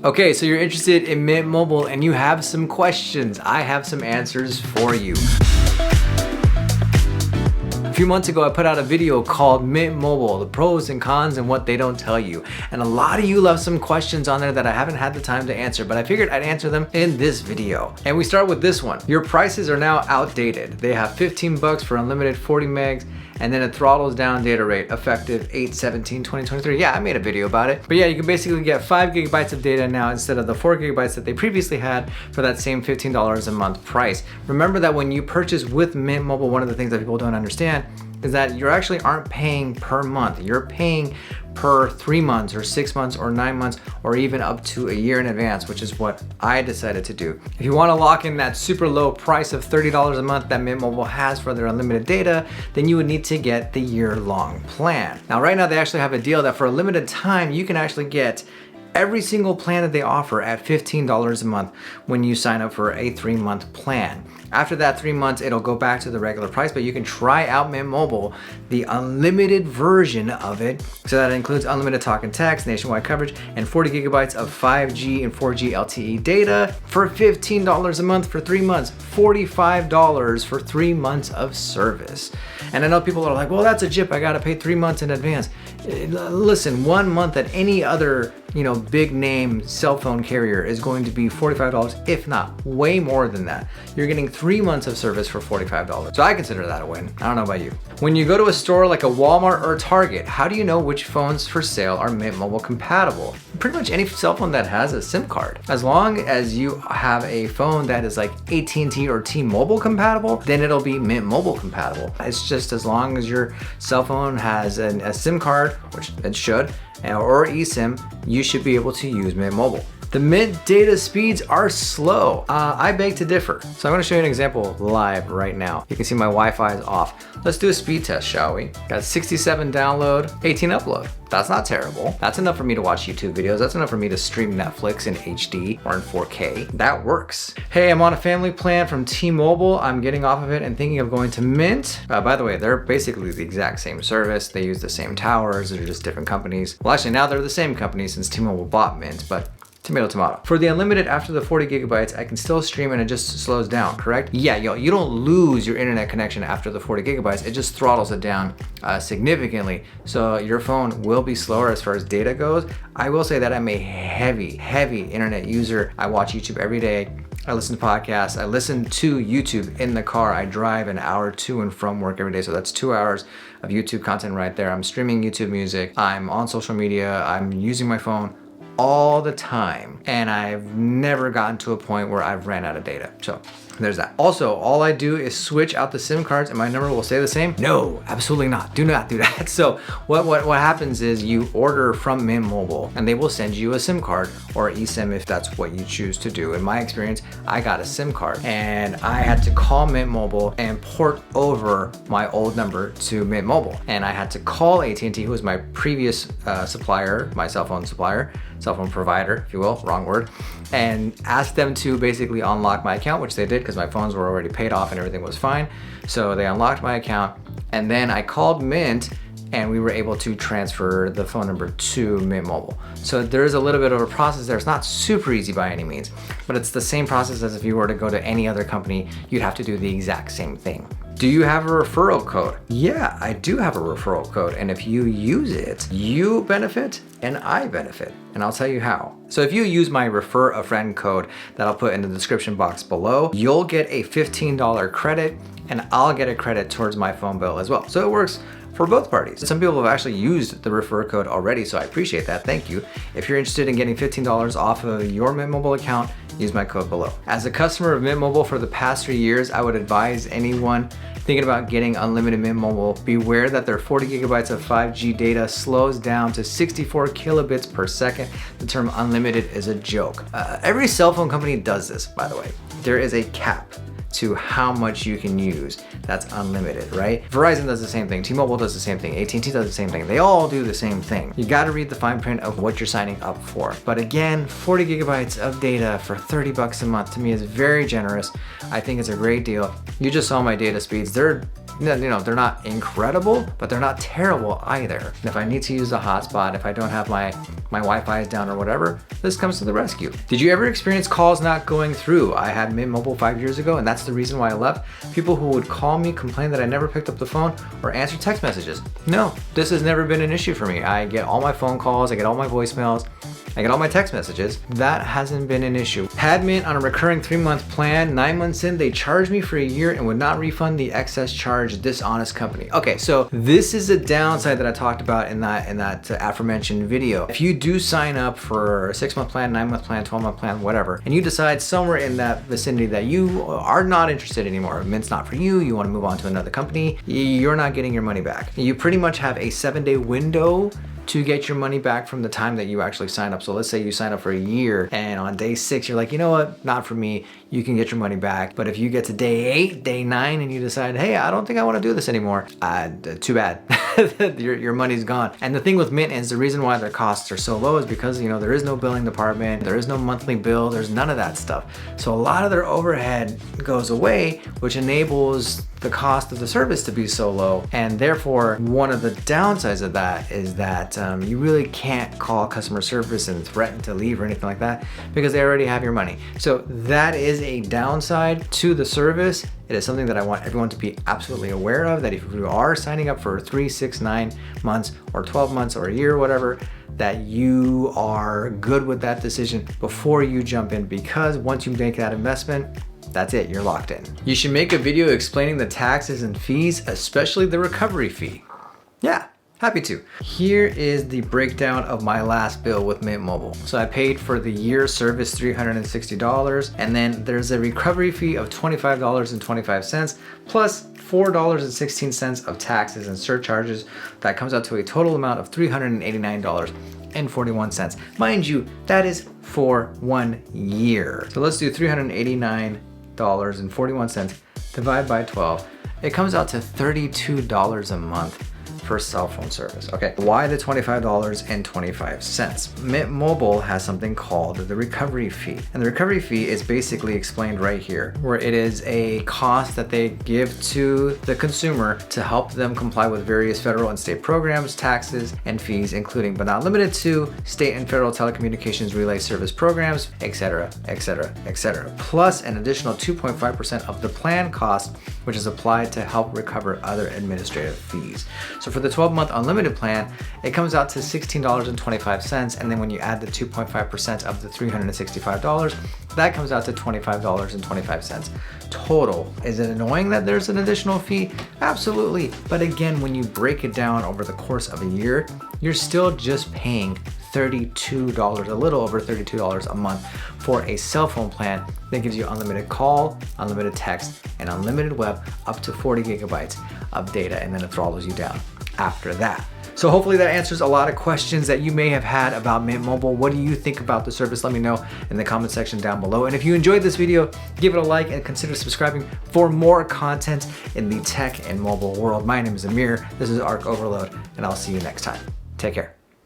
Okay, so you're interested in Mint Mobile and you have some questions. I have some answers for you. A few months ago, I put out a video called Mint Mobile, the pros and cons and what they don't tell you. And a lot of you left some questions on there that I haven't had the time to answer, but I figured I'd answer them in this video. And we start with this one. Your prices are now outdated. They have $15 for unlimited 40 megs, and then it throttles down data rate effective 8/17/2023. Yeah, I made a video about it. But yeah, you can basically get 5 gigabytes of data now instead of the 4 gigabytes that they previously had for that same $15 a month price. Remember that when you purchase with Mint Mobile, one of the things that people don't understand is that you actually aren't paying per month. You're paying per 3 months or 6 months or 9 months or even up to a year in advance, which is what I decided to do. If you want to lock in that super low price of $30 a month that Mint Mobile has for their unlimited data, then you would need to get the year-long plan. Now, right now they actually have a deal that for a limited time, you can actually get every single plan that they offer at $15 a month when you sign up for a 3-month plan. After that 3 months, it'll go back to the regular price, but you can try out Mint Mobile, the unlimited version of it. So that includes unlimited talk and text, nationwide coverage, and 40 gigabytes of 5G and 4G LTE data for $15 a month for 3 months, $45 for 3 months of service. And I know people are like, well, that's a jip, I gotta pay 3 months in advance. Listen, 1 month at any other big name cell phone carrier is going to be $45, if not way more than that. You're getting 3 months of service for $45. So I consider that a win. I don't know about you. When you go to a store like a Walmart or a Target, how do you know which phones for sale are Mint Mobile compatible? Pretty much any cell phone that has a SIM card. As long as you have a phone that is like at&t or T-Mobile compatible, then it'll be Mint Mobile compatible. It's just as long as your cell phone has a SIM card, which it should, or eSIM, you should be able to use Mint Mobile. The Mint data speeds are slow. I beg to differ. So I'm gonna show you an example live right now. You can see my Wi-Fi is off. Let's do a speed test, shall we? Got 67 download, 18 upload. That's not terrible. That's enough for me to watch YouTube videos. That's enough for me to stream Netflix in HD or in 4K. That works. Hey, I'm on a family plan from T-Mobile. I'm getting off of it and thinking of going to Mint. By the way, they're basically the exact same service. They use the same towers. They're just different companies. Well, actually now they're the same company since T-Mobile bought Mint, but tomato, tomato. For the unlimited after the 40 gigabytes, I can still stream and it just slows down, correct? Yeah, you don't lose your internet connection after the 40 gigabytes. It just throttles it down significantly. So your phone will be slower as far as data goes. I will say that I'm a heavy internet user. I watch YouTube every day. I listen to podcasts. I listen to YouTube in the car. I drive an hour to and from work every day. So that's 2 hours of YouTube content right there. I'm streaming YouTube music. I'm on social media. I'm using my phone all the time, and I've never gotten to a point where I've ran out of data. So there's that. Also, all I do is switch out the SIM cards and my number will stay the same. No, absolutely not. Do not do that. So what happens is you order from Mint Mobile and they will send you a SIM card or eSIM if that's what you choose to do. In my experience, I got a SIM card and I had to call Mint Mobile and port over my old number to Mint Mobile. And I had to call at&t, who was my previous supplier, my cell phone provider, if you will, wrong word, and ask them to basically unlock my account, which they did because my phones were already paid off and everything was fine. So they unlocked my account and then I called Mint and we were able to transfer the phone number to Mint Mobile. So there is a little bit of a process there. It's not super easy by any means, but it's the same process as if you were to go to any other company, you'd have to do the exact same thing. Do you have a referral code? Yeah, I do have a referral code. And if you use it, you benefit and I benefit. And I'll tell you how. So if you use my refer a friend code that I'll put in the description box below, you'll get a $15 credit and I'll get a credit towards my phone bill as well. So it works for both parties. Some people have actually used the refer code already, so I appreciate that. Thank you. If you're interested in getting $15 off of your Mint Mobile account, use my code below. As a customer of Mint Mobile for the past 3 years, I would advise anyone thinking about getting unlimited Mint Mobile, beware that their 40 gigabytes of 5G data slows down to 64 kilobits per second. The term unlimited is a joke. Every cell phone company does this, by the way. There is a cap to how much you can use that's unlimited, right? Verizon does the same thing, T-Mobile does the same thing, at&t does the same thing. They all do the same thing. You gotta read the fine print of what you're signing up for. But again, 40 gigabytes of data for $30 a month to me is very generous. I think it's a great deal. You just saw my data speeds. They're they're not incredible, but they're not terrible either. And if I need to use a hotspot, if I don't have my Wi-Fi is down or whatever, this comes to the rescue. Did you ever experience calls not going through? I had Mint Mobile 5 years ago, and that's the reason why I left. People who would call me complain that I never picked up the phone or answered text messages. No, this has never been an issue for me. I get all my phone calls, I get all my voicemails, I get all my text messages. That hasn't been an issue. Had Mint on a recurring 3-month plan. 9 months in, they charged me for a year and would not refund the excess charge. Dishonest company. Okay, so this is a downside that I talked about in that aforementioned video. If you do sign up for a 6-month plan, 9-month plan, 12-month plan, whatever, and you decide somewhere in that vicinity that you are not interested anymore, Mint's not for you, you want to move on to another company, you're not getting your money back. You pretty much have a 7-day window to get your money back from the time that you actually sign up. So let's say you sign up for a year and on day 6, you're like, you know what, not for me, you can get your money back. But if you get to day 8, day 9, and you decide, hey, I don't think I want to do this anymore, too bad. your money's gone. And the thing with Mint is the reason why their costs are so low is because, there is no billing department, there is no monthly bill, there's none of that stuff. So a lot of their overhead goes away, which enables the cost of the service to be so low. And therefore, one of the downsides of that is that you really can't call customer service and threaten to leave or anything like that because they already have your money. So that is a downside to the service. It is something that I want everyone to be absolutely aware of, that if you are signing up for 3, 6, 9 months or 12 months or a year or whatever, that you are good with that decision before you jump in, because once you make that investment, that's it, you're locked in. You should make a video explaining the taxes and fees, especially the recovery fee. Yeah, happy to. Here is the breakdown of my last bill with Mint Mobile. So I paid for the year service $360, and then there's a recovery fee of $25.25 plus $4.16 of taxes and surcharges. That comes out to a total amount of $389.41. Mind you, that is for 1 year. So let's do $389.41 divided by 12. It comes out to $32 a month for cell phone service. Okay, why the $25.25? Mint Mobile has something called the recovery fee. And the recovery fee is basically explained right here, where it is a cost that they give to the consumer to help them comply with various federal and state programs, taxes, and fees, including but not limited to state and federal telecommunications relay service programs, etc., etc., etc. Plus an additional 2.5% of the plan cost, which is applied to help recover other administrative fees. So for the 12-month unlimited plan, it comes out to $16.25, and then when you add the 2.5% of the $365, that comes out to $25.25 total. Is it annoying that there's an additional fee? Absolutely. But again, when you break it down over the course of a year, you're still just paying $32, a little over $32 a month for a cell phone plan that gives you unlimited call, unlimited text, and unlimited web up to 40 gigabytes of data, and then it throttles you down after that. So hopefully that answers a lot of questions that you may have had about Mint Mobile. What do you think about the service? Let me know in the comment section down below. And if you enjoyed this video, give it a like and consider subscribing for more content in the tech and mobile world. My name is Amir. This is Arc Overload, and I'll see you next time. Take care.